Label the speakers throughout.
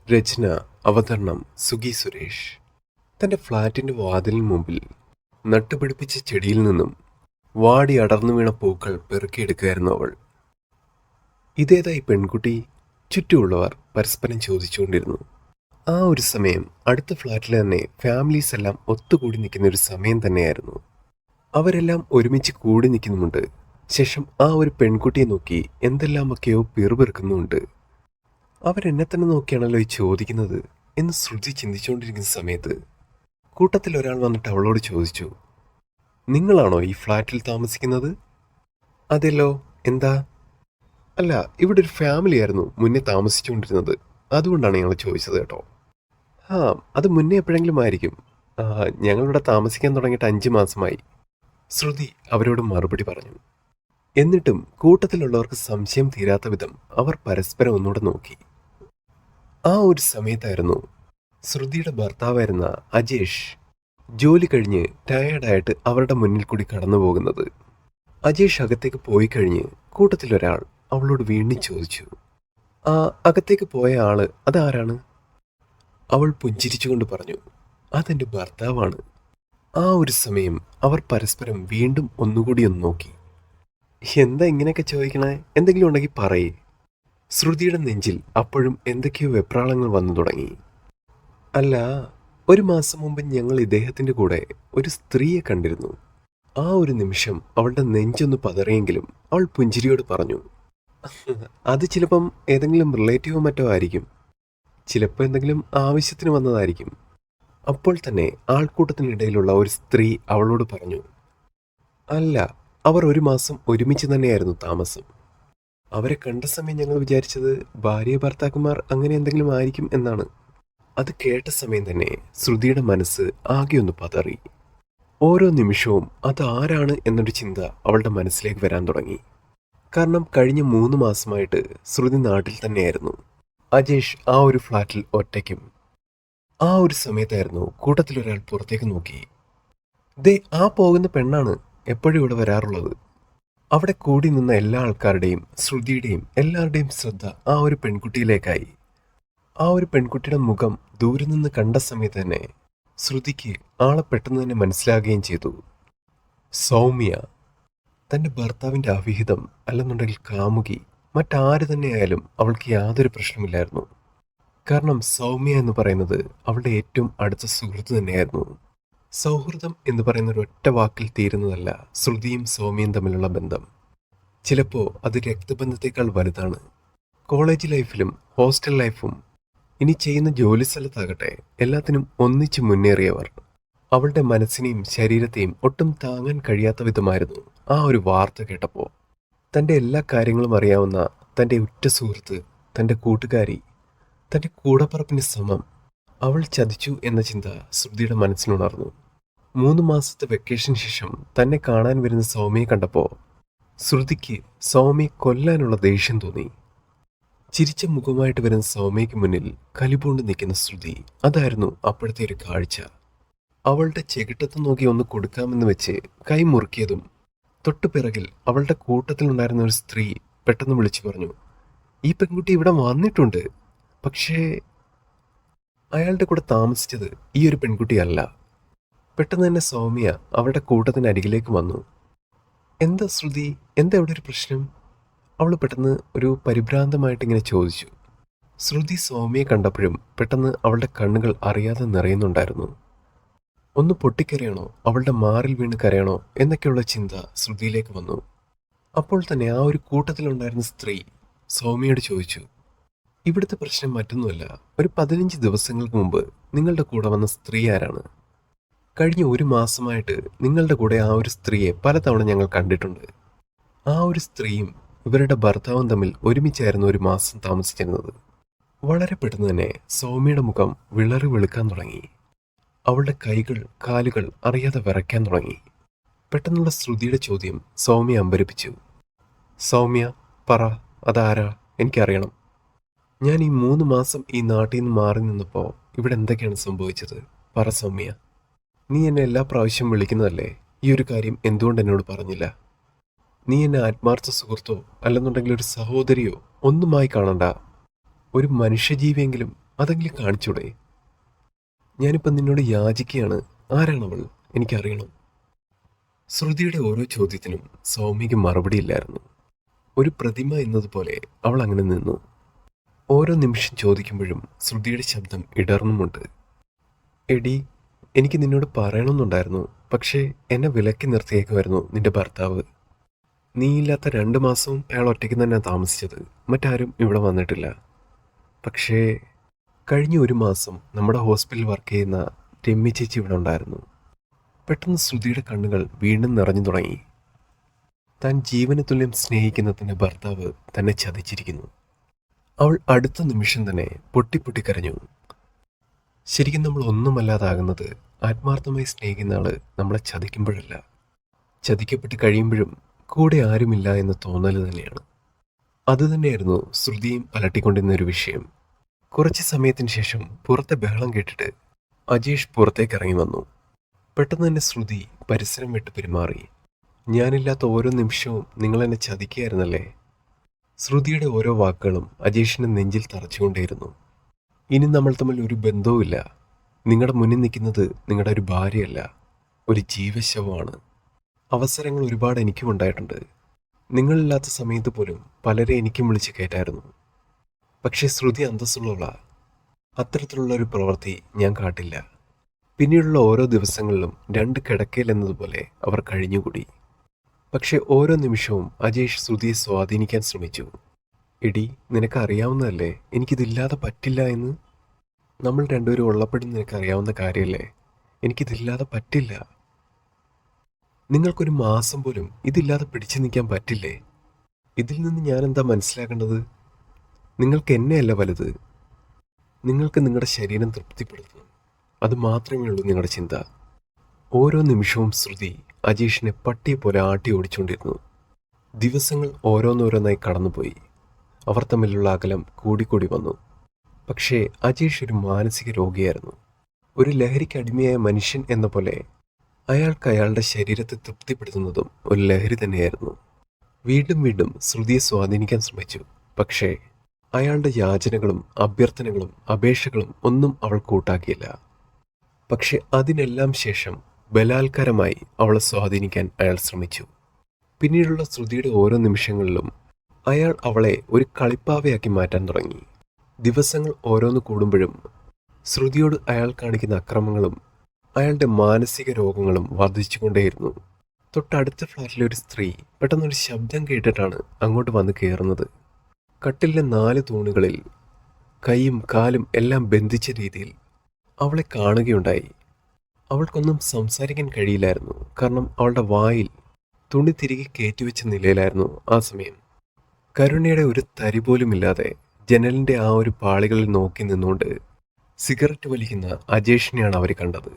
Speaker 1: രചന, അവതരണം സുഗി സുരേഷ്. തന്റെ ഫ്ളാറ്റിന്റെ വാതിലിന് മുമ്പിൽ നട്ടുപിടിപ്പിച്ച ചെടിയിൽ നിന്നും വാടി അടർന്നു വീണ പൂക്കൾ പെറുക്കിയെടുക്കുകയായിരുന്നു അവൾ. ഇതേതായി പെൺകുട്ടി? ചുറ്റുമുള്ളവർ പരസ്പരം ചോദിച്ചുകൊണ്ടിരുന്നു. ആ ഒരു സമയം അടുത്ത ഫ്ളാറ്റിൽ തന്നെ ഫാമിലീസ് എല്ലാം ഒത്തുകൂടി നിൽക്കുന്ന ഒരു സമയം തന്നെയായിരുന്നു. അവരെല്ലാം ഒരുമിച്ച് കൂടി നിൽക്കുന്നുമുണ്ട്. ശേഷം ആ ഒരു പെൺകുട്ടിയെ നോക്കി എന്തെല്ലാമൊക്കെയോ പിറുപിറുക്കുന്നുമുണ്ട്. അവരെന്നെ തന്നെ നോക്കിയാണല്ലോ ഈ ചോദിക്കുന്നത് എന്ന് ശ്രുതി ചിന്തിച്ചുകൊണ്ടിരിക്കുന്ന സമയത്ത് കൂട്ടത്തിൽ ഒരാൾ വന്നിട്ട് അവളോട് ചോദിച്ചു, നിങ്ങളാണോ ഈ ഫ്ലാറ്റിൽ താമസിക്കുന്നത്? അതെല്ലോ, എന്താ? അല്ല, ഇവിടെ ഒരു ഫാമിലി ആയിരുന്നു മുന്നേ താമസിച്ചുകൊണ്ടിരുന്നത്, അതുകൊണ്ടാണ് ഞങ്ങൾ ചോദിച്ചത് കേട്ടോ. ആ, അത് മുന്നേ എപ്പോഴെങ്കിലും ആയിരിക്കും. ഞങ്ങളിവിടെ താമസിക്കാൻ തുടങ്ങിയിട്ട് 5 മാസമായി, ശ്രുതി അവരോട് മറുപടി പറഞ്ഞു. എന്നിട്ടും കൂട്ടത്തിലുള്ളവർക്ക് സംശയം തീരാത്ത വിധം അവർ പരസ്പരം ഒന്നുകൂടെ നോക്കി. ആ ഒരു സമയത്തായിരുന്നു ശ്രുതിയുടെ ഭർത്താവായിരുന്ന അജേഷ് ജോലി കഴിഞ്ഞ് ടയേർഡായിട്ട് അവരുടെ മുന്നിൽ കൂടി കടന്നു പോകുന്നത്. അജേഷ് അകത്തേക്ക് പോയി കഴിഞ്ഞ് കൂട്ടത്തിലൊരാൾ അവളോട് വീണ്ടും ചോദിച്ചു, ആ അകത്തേക്ക് പോയ ആള് അതാരാണ്? അവൾ പുഞ്ചിരിച്ചുകൊണ്ട് പറഞ്ഞു, അതെന്റെ ഭർത്താവാണ്. ആ ഒരു സമയം അവർ പരസ്പരം വീണ്ടും ഒന്നുകൂടി ഒന്ന് നോക്കി. എന്താ ഇങ്ങനെയൊക്കെ ചോദിക്കണേ? എന്തെങ്കിലും ഉണ്ടെങ്കിൽ പറയേ. ശ്രുതിയുടെ നെഞ്ചിൽ അപ്പോഴും എന്തൊക്കെയോ വെപ്രാളങ്ങൾ വന്നു തുടങ്ങി. അല്ല, 1 മാസം മുമ്പ് ഞങ്ങൾ ഇദ്ദേഹത്തിന്റെ കൂടെ ഒരു സ്ത്രീയെ കണ്ടിരുന്നു. ആ ഒരു നിമിഷം അവളുടെ നെഞ്ചൊന്ന് പതറിയെങ്കിലും അവൾ പുഞ്ചിരിയോട് പറഞ്ഞു, അത് ചിലപ്പം ഏതെങ്കിലും റിലേറ്റീവോ മറ്റോ ആയിരിക്കും. ചിലപ്പോൾ എന്തെങ്കിലും ആവശ്യത്തിന് വന്നതായിരിക്കും. അപ്പോൾ തന്നെ ആൾക്കൂട്ടത്തിനിടയിലുള്ള ഒരു സ്ത്രീ അവളോട് പറഞ്ഞു, അല്ല, അവർ 1 മാസം ഒരുമിച്ച് തന്നെയായിരുന്നു താമസം. അവരെ കണ്ട സമയം ഞങ്ങൾ വിചാരിച്ചത് ഭാര്യ ഭർത്താക്കന്മാർ അങ്ങനെ എന്തെങ്കിലും ആയിരിക്കും എന്നാണ്. അത് കേട്ട സമയം തന്നെ ശ്രുതിയുടെ മനസ്സ് ആകെ ഒന്ന് പതറി. ഓരോ നിമിഷവും അത് ആരാണ് എന്നൊരു ചിന്ത അവളുടെ മനസ്സിലേക്ക് വരാൻ തുടങ്ങി. കാരണം കഴിഞ്ഞ 3 മാസമായിട്ട് ശ്രുതി നാട്ടിൽ തന്നെയായിരുന്നു. അജേഷ് ആ ഒരു ഫ്ലാറ്റിൽ ഒറ്റയ്ക്കും. ആ ഒരു സമയത്തായിരുന്നു കൂട്ടത്തിലൊരാൾ പുറത്തേക്ക് നോക്കി. ദേ, ആ പോകുന്ന പെണ്ണാണ് എപ്പോഴും ഇവിടെ വരാറുള്ളത്. അവിടെ കൂടി നിന്ന എല്ലാ ആൾക്കാരുടെയും ശ്രുതിയുടെയും എല്ലാവരുടെയും ശ്രദ്ധ ആ ഒരു പെൺകുട്ടിയിലേക്കായി. ആ ഒരു പെൺകുട്ടിയുടെ മുഖം ദൂരെ നിന്ന് കണ്ട സമയത്ത് തന്നെ ശ്രുതിക്ക് ആളെ പെട്ടെന്ന് തന്നെ മനസ്സിലാകുകയും ചെയ്തു. സൗമ്യ. തന്റെ ഭർത്താവിന്റെ അവിഹിതം, അല്ലെന്നുണ്ടെങ്കിൽ കാമുകി, മറ്റാര് തന്നെയായാലും അവൾക്ക് യാതൊരു പ്രശ്നമില്ലായിരുന്നു. കാരണം സൗമ്യ എന്ന് പറയുന്നത് അവളുടെ ഏറ്റവും അടുത്ത സുഹൃത്ത് തന്നെയായിരുന്നു. സൗഹൃദം എന്ന് പറയുന്ന ഒരു ഒറ്റ വാക്കിൽ തീരുന്നതല്ല ശ്രുതിയും സൗമ്യയും തമ്മിലുള്ള ബന്ധം. ചിലപ്പോൾ അത് രക്തബന്ധത്തേക്കാൾ വലുതാണ്. കോളേജ് ലൈഫിലും ഹോസ്റ്റൽ ലൈഫും ഇനി ചെയ്യുന്ന ജോലി സ്ഥലത്താകട്ടെ എല്ലാത്തിനും ഒന്നിച്ച് മുന്നേറിയവർ. അവളുടെ മനസ്സിനെയും ശരീരത്തെയും ഒട്ടും താങ്ങാൻ കഴിയാത്ത വിധമായിരുന്നു ആ ഒരു വാർത്ത കേട്ടപ്പോൾ. തൻ്റെ എല്ലാ കാര്യങ്ങളും അറിയാവുന്ന തൻ്റെ ഉറ്റ സുഹൃത്ത്, തൻ്റെ കൂട്ടുകാരി, തൻ്റെ കൂടപ്പറപ്പിന് സമം അവൾ ചതിച്ചു എന്ന ചിന്ത ശ്രുതിയുടെ മനസ്സിലുണർന്നു. 3 മാസത്തെ വെക്കേഷന് ശേഷം തന്നെ കാണാൻ വരുന്ന സൗമ്യയെ കണ്ടപ്പോൾ ശ്രുതിക്ക് സൗമ്യയെ കൊല്ലാനുള്ള ദേഷ്യം തോന്നി. ചിരിച്ച മുഖമായിട്ട് വരുന്ന സൗമ്യയ്ക്ക് മുന്നിൽ കലിപൂണ്ട് നിൽക്കുന്ന ശ്രുതി, അതായിരുന്നു അപ്പോഴത്തെ ഒരു കാഴ്ച. അവളുടെ ചെകിട്ടത്ത് നോക്കി ഒന്ന് കൊടുക്കാമെന്ന് വെച്ച് കൈ മുറുക്കിയതും തൊട്ടുപിറകിൽ അവളുടെ കൂട്ടത്തിലുണ്ടായിരുന്ന ഒരു സ്ത്രീ പെട്ടെന്ന് വിളിച്ചു പറഞ്ഞു, ഈ പെൺകുട്ടി ഇവിടെ വന്നിട്ടുണ്ട്. പക്ഷേ അയാളുടെ കൂടെ താമസിച്ചത് ഈ ഒരു പെൺകുട്ടിയല്ല. പെട്ടെന്ന് തന്നെ സൗമ്യ അവളുടെ കൂട്ടത്തിന് അരികിലേക്ക് വന്നു. എന്താ ശ്രുതി, എന്താ ഇവിടെ ഒരു പ്രശ്നം? അവൾ പെട്ടെന്ന് ഒരു പരിഭ്രാന്തമായിട്ട് ഇങ്ങനെ ചോദിച്ചു. ശ്രുതി സൗമ്യയെ കണ്ടപ്പോഴും പെട്ടെന്ന് അവളുടെ കണ്ണുകൾ അറിയാതെ നിറയുന്നുണ്ടായിരുന്നു. ഒന്ന് പൊട്ടിക്കരയണോ, അവളുടെ മാറിൽ വീണ് കരയണോ എന്നൊക്കെയുള്ള ചിന്ത ശ്രുതിയിലേക്ക് വന്നു. അപ്പോൾ തന്നെ ആ ഒരു കൂട്ടത്തിലുണ്ടായിരുന്ന സ്ത്രീ സൗമ്യയോട് ചോദിച്ചു, ഇവിടുത്തെ പ്രശ്നം മറ്റൊന്നുമല്ല, ഒരു 15 ദിവസങ്ങൾക്ക് മുമ്പ് നിങ്ങളുടെ കൂടെ വന്ന സ്ത്രീ ആരാണ്? കഴിഞ്ഞ 1 മാസമായിട്ട് നിങ്ങളുടെ കൂടെ ആ ഒരു സ്ത്രീയെ പലതവണ ഞങ്ങൾ കണ്ടിട്ടുണ്ട്. ആ ഒരു സ്ത്രീയും ഇവരുടെ ഭർത്താവും തമ്മിൽ ഒരുമിച്ചായിരുന്നു 1 മാസം താമസിച്ചിരുന്നത്. വളരെ പെട്ടെന്ന് തന്നെ സൗമ്യയുടെ മുഖം വിളറി വെളുക്കാൻ തുടങ്ങി. അവളുടെ കൈകൾ കാലുകൾ അറിയാതെ വിറയ്ക്കാൻ തുടങ്ങി. പെട്ടെന്നുള്ള ശ്രുതിയുടെ ചോദ്യം സൗമ്യ അമ്പരപ്പിച്ചു. സൗമ്യ, പറ, അതാരാ? എനിക്കറിയണം. ഞാൻ ഈ 3 മാസം ഈ നാട്ടിൽ നിന്ന് മാറി നിന്നപ്പോൾ ഇവിടെ എന്തൊക്കെയാണ് സംഭവിച്ചത്? പറ സൗമ്യ. നീ എന്നെ എല്ലാ പ്രാവശ്യം വിളിക്കുന്നതല്ലേ, ഈ ഒരു കാര്യം എന്തുകൊണ്ട് എന്നോട് പറഞ്ഞില്ല? നീ എന്നെ ആത്മാർത്ഥ സുഹൃത്തോ അല്ലെന്നുണ്ടെങ്കിൽ ഒരു സഹോദരിയോ ഒന്നുമായി കാണണ്ട. ഒരു മനുഷ്യജീവിയെങ്കിലും അതെങ്കിലും കാണിച്ചൂടെ? ഞാനിപ്പം നിന്നോട് യാചിക്കുകയാണ്. ആരാണവൾ? എനിക്കറിയണം. ശ്രുതിയുടെ ഓരോ ചോദ്യത്തിനും സൗമ്യയ്ക്ക് മറുപടിയില്ലായിരുന്നു. ഒരു പ്രതിമ എന്നതുപോലെ അവൾ അങ്ങനെ നിന്നു. ഓരോ നിമിഷം ചോദിക്കുമ്പോഴും ശ്രുതിയുടെ ശബ്ദം ഇടർന്നുമുണ്ട്. എടി, എനിക്ക് നിന്നോട് പറയണമെന്നുണ്ടായിരുന്നു. പക്ഷേ എന്നെ വിലക്കി നിർത്തിയേക്കുമായിരുന്നു നിന്റെ ഭർത്താവ്. നീയില്ലാത്ത 2 മാസവും അയാൾ ഒറ്റയ്ക്ക് തന്നെ താമസിച്ചത്. മറ്റാരും ഇവിടെ വന്നിട്ടില്ല. പക്ഷേ കഴിഞ്ഞ 1 മാസം നമ്മുടെ ഹോസ്പിറ്റലിൽ വർക്ക് ചെയ്യുന്ന രമ്യ ചേച്ചി ഇവിടെ ഉണ്ടായിരുന്നു. പെട്ടെന്ന് ശ്രുതിയുടെ കണ്ണുകൾ വീണ്ടും നിറഞ്ഞു തുടങ്ങി. താൻ ജീവന് തുല്യം സ്നേഹിക്കുന്ന തന്റെ ഭർത്താവ് തന്നെ ചതിച്ചിരിക്കുന്നു. അവൾ അടുത്ത നിമിഷം തന്നെ പൊട്ടി കരഞ്ഞു. ശരിക്കും നമ്മൾ ഒന്നുമല്ലാതാകുന്നത് ആത്മാർത്ഥമായി സ്നേഹിക്കുന്ന ആള് നമ്മളെ ചതിക്കുമ്പോഴല്ല, ചതിക്കപ്പെട്ട് കഴിയുമ്പോഴും കൂടെ ആരുമില്ല എന്ന തോന്നൽ തന്നെയാണ്. അതുതന്നെയായിരുന്നു ശ്രുതിയും അലട്ടിക്കൊണ്ടിരുന്ന ഒരു വിഷയം. കുറച്ച് സമയത്തിന് ശേഷം പുറത്തെ ബഹളം കേട്ടിട്ട് അജേഷ് പുറത്തേക്ക് ഇറങ്ങി വന്നു. പെട്ടെന്ന് തന്നെ ശ്രുതി പരിസരം വിട്ട് പെരുമാറി. ഞാനില്ലാത്ത ഓരോ നിമിഷവും നിങ്ങൾ എന്നെ ചതിക്കുകയായിരുന്നല്ലേ? ശ്രുതിയുടെ ഓരോ വാക്കുകളും അജേഷിന്റെ നെഞ്ചിൽ തറച്ചുകൊണ്ടേയിരുന്നു. ഇനി നമ്മൾ തമ്മിൽ ഒരു ബന്ധവുമില്ല. നിങ്ങളുടെ മുന്നിൽ നിൽക്കുന്നത് നിങ്ങളുടെ ഒരു ഭാര്യയല്ല, ഒരു ജീവശവമാണ്. അവസരങ്ങൾ ഒരുപാട് എനിക്കും ഉണ്ടായിട്ടുണ്ട്. നിങ്ങളില്ലാത്ത സമയത്ത് പോലും പലരെ എനിക്കും വിളിച്ച് കയറ്റായിരുന്നു. പക്ഷേ ശ്രുതി അന്തസ്സുള്ളവളാ. അത്തരത്തിലുള്ള ഒരു പ്രവൃത്തി ഞാൻ കാട്ടില്ല. പിന്നീടുള്ള ഓരോ ദിവസങ്ങളിലും 2 കിടക്കയിൽ എന്നതുപോലെ അവർ കഴിഞ്ഞുകൂടി. പക്ഷെ ഓരോ നിമിഷവും അജേഷ് ശ്രുതിയെ സ്വാധീനിക്കാൻ ശ്രമിച്ചു. എടി, നിനക്കറിയാവുന്നതല്ലേ എനിക്കിതില്ലാതെ പറ്റില്ല എന്ന്. നമ്മൾ രണ്ടുപേരും ഉള്ളപ്പോഴും നിനക്കറിയാവുന്ന കാര്യമല്ലേ എനിക്കിതില്ലാതെ പറ്റില്ല. നിങ്ങൾക്കൊരു മാസം പോലും ഇതില്ലാതെ പിടിച്ചു നിൽക്കാൻ പറ്റില്ലേ? ഇതിൽ നിന്ന് ഞാൻ എന്താ മനസ്സിലാക്കേണ്ടത്? നിങ്ങൾക്ക് എന്നെയല്ല വലുത്. നിങ്ങൾക്ക് നിങ്ങളുടെ ശരീരം തൃപ്തിപ്പെടുത്തണം. അത് മാത്രമേ ഉള്ളൂ നിങ്ങളുടെ ചിന്ത. ഓരോ നിമിഷവും ശ്രുതി അജീഷിനെ പട്ടിയെ പോലെ ആട്ടി ഓടിച്ചുകൊണ്ടിരുന്നു. ദിവസങ്ങൾ ഓരോന്നോരോന്നായി കടന്നുപോയി. അവർ തമ്മിലുള്ള അകലം കൂടിക്കൂടി വന്നു. പക്ഷേ അജീഷ് ഒരു മാനസിക രോഗിയായിരുന്നു. ഒരു ലഹരിക്ക് അടിമയായ മനുഷ്യൻ എന്ന പോലെ അയാൾക്ക് അയാളുടെ ശരീരത്തെ തൃപ്തിപ്പെടുത്തുന്നതും ഒരു ലഹരി തന്നെയായിരുന്നു. വീണ്ടും വീണ്ടും ശ്രുതിയെ സ്വാധീനിക്കാൻ ശ്രമിച്ചു. പക്ഷേ അയാളുടെ യാചനകളും അഭ്യർത്ഥനകളും അപേക്ഷകളും ഒന്നും അവൾ കൂട്ടാക്കിയില്ല. പക്ഷെ അതിനെല്ലാം ശേഷം ബലാത്കാരമായി അവളെ സ്വാധീനിക്കാൻ അയാൾ ശ്രമിച്ചു. പിന്നീടുള്ള ശ്രുതിയുടെ ഓരോ നിമിഷങ്ങളിലും അയാൾ അവളെ ഒരു കളിപ്പാവയാക്കി മാറ്റാൻ തുടങ്ങി. ദിവസങ്ങൾ ഓരോന്ന് കൂടുമ്പോഴും ശ്രുതിയോട് അയാൾ കാണിക്കുന്ന അക്രമങ്ങളും അയാളുടെ മാനസിക രോഗങ്ങളും വർദ്ധിച്ചുകൊണ്ടേയിരുന്നു. തൊട്ടടുത്ത ഫ്ലാറ്റിലെ ഒരു സ്ത്രീ പെട്ടെന്നൊരു ശബ്ദം കേട്ടിട്ടാണ് അങ്ങോട്ട് വന്ന് കയറുന്നത്. കട്ടിലിലെ 4 തൂണുകളിൽ കൈയും കാലും എല്ലാം ബന്ധിച്ച രീതിയിൽ അവളെ കാണുകയുണ്ടായി. അവൾക്കൊന്നും സംസാരിക്കാൻ കഴിയില്ലായിരുന്നു. കാരണം അവളുടെ വായിൽ തുണി തിരികെ കയറ്റിവെച്ച നിലയിലായിരുന്നു ആ സമയം. കരുണയുടെ ഒരു തരി പോലുമില്ലാതെ ജനലിന്റെ ആ ഒരു പാളികളിൽ നോക്കി നിന്നുകൊണ്ട് സിഗരറ്റ് വലിക്കുന്ന അജേഷിനെയാണ് അവർ കണ്ടത്.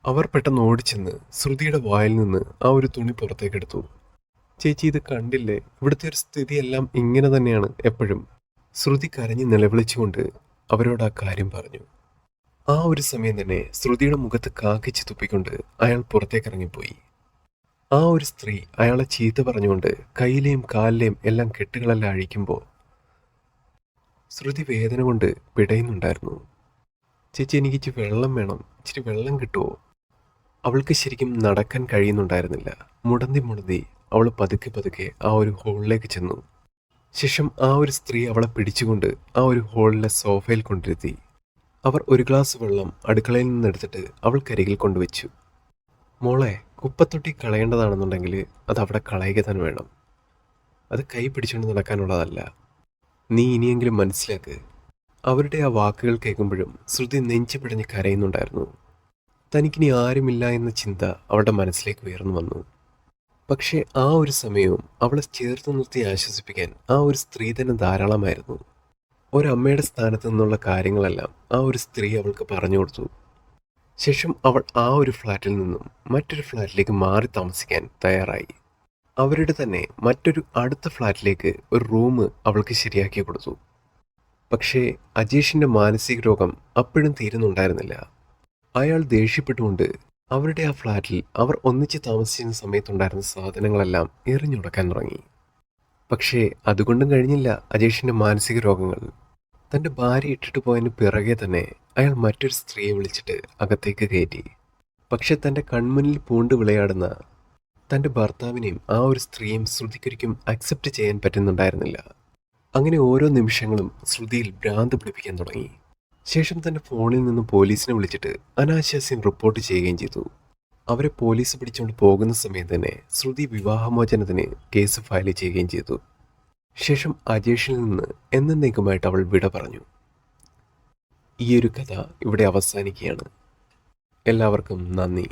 Speaker 1: അവർ പെട്ടെന്ന് ഓടിച്ചെന്ന് ശ്രുതിയുടെ വായിൽ നിന്ന് ആ ഒരു തുണി പുറത്തേക്കെടുത്തു. ചേച്ചി, ഇത് കണ്ടില്ലേ? ഇവിടുത്തെ ഒരു സ്ഥിതിയെല്ലാം ഇങ്ങനെ തന്നെയാണ് എപ്പോഴും. ശ്രുതി കരഞ്ഞ് നിലവിളിച്ചുകൊണ്ട് അവരോട് ആ കാര്യം പറഞ്ഞു. ആ ഒരു സമയം തന്നെ ശ്രുതിയുടെ മുഖത്ത് കാക്കിച്ച് തുപ്പിക്കൊണ്ട് അയാൾ പുറത്തേക്കിറങ്ങിപ്പോയി. ആ ഒരു സ്ത്രീ അയാളെ ചീത്ത പറഞ്ഞുകൊണ്ട് കയ്യിലെയും കാലിലെയും എല്ലാം കെട്ടുകളെല്ലാം അഴിക്കുമ്പോൾ ശ്രുതി വേദന കൊണ്ട് പിടയുന്നുണ്ടായിരുന്നു. ചേച്ചി, എനിക്ക് ഇച്ചിരി വെള്ളം വേണം. ഇച്ചിരി വെള്ളം കിട്ടുമോ? അവൾക്ക് ശരിക്കും നടക്കാൻ കഴിയുന്നുണ്ടായിരുന്നില്ല. മുടന്തി അവൾ പതുക്കെ ആ ഒരു ഹോളിലേക്ക് ചെന്നു. ശേഷം ആ ഒരു സ്ത്രീ അവളെ പിടിച്ചുകൊണ്ട് ആ ഒരു ഹോളിലെ സോഫയിൽ കൊണ്ടിരുത്തി. അവർ ഒരു ഗ്ലാസ് വെള്ളം അടുക്കളയിൽ നിന്നെടുത്തിട്ട് അവൾക്കരികിൽ കൊണ്ടുവച്ചു. മോളെ, കുപ്പത്തൊട്ടി കളയേണ്ടതാണെന്നുണ്ടെങ്കിൽ അത് അവിടെ കളയുക തന്നെ വേണം. അത് കൈ പിടിച്ചുകൊണ്ട് നടക്കാനുള്ളതല്ല. നീ ഇനിയെങ്കിലും മനസ്സിലാക്ക്. അവരുടെ ആ വാക്കുകൾ കേൾക്കുമ്പോഴും ശ്രുതി നെഞ്ചു പിടഞ്ഞ് കരയുന്നുണ്ടായിരുന്നു. തനിക്കിനി ആരുമില്ല എന്ന ചിന്ത അവളുടെ മനസ്സിലേക്ക് ഉയർന്നു വന്നു. പക്ഷേ ആ ഒരു സമയവും അവളെ ചേർത്ത് നിർത്തി ആശ്വസിപ്പിക്കാൻ ആ ഒരു സ്ത്രീ തന്നെ ധാരാളമായിരുന്നു. ഒരമ്മയുടെ സ്ഥാനത്ത് നിന്നുള്ള കാര്യങ്ങളെല്ലാം ആ ഒരു സ്ത്രീ അവൾക്ക് പറഞ്ഞു കൊടുത്തു. ശേഷം അവൾ ആ ഒരു ഫ്ലാറ്റിൽ നിന്നും മറ്റൊരു ഫ്ലാറ്റിലേക്ക് മാറി താമസിക്കാൻ തയ്യാറായി. അവരുടെ തന്നെ മറ്റൊരു അടുത്ത ഫ്ലാറ്റിലേക്ക് ഒരു റൂം അവൾക്ക് ശരിയാക്കി കൊടുത്തു. പക്ഷേ അജേഷിന്റെ മാനസിക രോഗം അപ്പോഴും തീരുന്നുണ്ടായിരുന്നില്ല. അയാൾ ദേഷ്യപ്പെട്ടുകൊണ്ട് അവരുടെ ആ ഫ്ലാറ്റിൽ അവർ ഒന്നിച്ച് താമസിച്ചിരുന്ന സമയത്തുണ്ടായിരുന്ന സാധനങ്ങളെല്ലാം എറിഞ്ഞുടക്കാൻ തുടങ്ങി. പക്ഷേ അതുകൊണ്ടും കഴിഞ്ഞില്ല അജേഷിന്റെ മാനസിക രോഗങ്ങൾ. തൻ്റെ ഭാര്യ ഇട്ടിട്ട് പോയതിന് പിറകെ തന്നെ അയാൾ മറ്റൊരു സ്ത്രീയെ വിളിച്ചിട്ട് അകത്തേക്ക് കയറ്റി. പക്ഷെ തൻ്റെ കൺമുന്നിൽ പൂണ്ട് വിളയാടുന്ന തൻ്റെ ഭർത്താവിനെയും ആ ഒരു സ്ത്രീയും ശ്രുതിക്കൊരിക്കും അക്സെപ്റ്റ് ചെയ്യാൻ പറ്റുന്നുണ്ടായിരുന്നില്ല. അങ്ങനെ ഓരോ നിമിഷങ്ങളും ശ്രുതിയിൽ ഭ്രാന്ത് പിടിപ്പിക്കാൻ തുടങ്ങി. ശേഷം തൻ്റെ ഫോണിൽ നിന്ന് പോലീസിനെ വിളിച്ചിട്ട് അനാശാസ്യം റിപ്പോർട്ട് ചെയ്യുകയും ചെയ്തു. അവരെ പോലീസ് പിടിച്ചുകൊണ്ട് പോകുന്ന സമയത്ത് തന്നെ ശ്രുതി വിവാഹമോചനത്തിന് കേസ് ഫയൽ ചെയ്യുകയും ചെയ്തു. ശേഷം അജേഷിൽ നിന്ന് എന്നേക്കുമായിട്ട് അവൾ വിട പറഞ്ഞു. ഈ ഒരു കഥ ഇവിടെ അവസാനിക്കുകയാണ്. എല്ലാവർക്കും നന്ദി.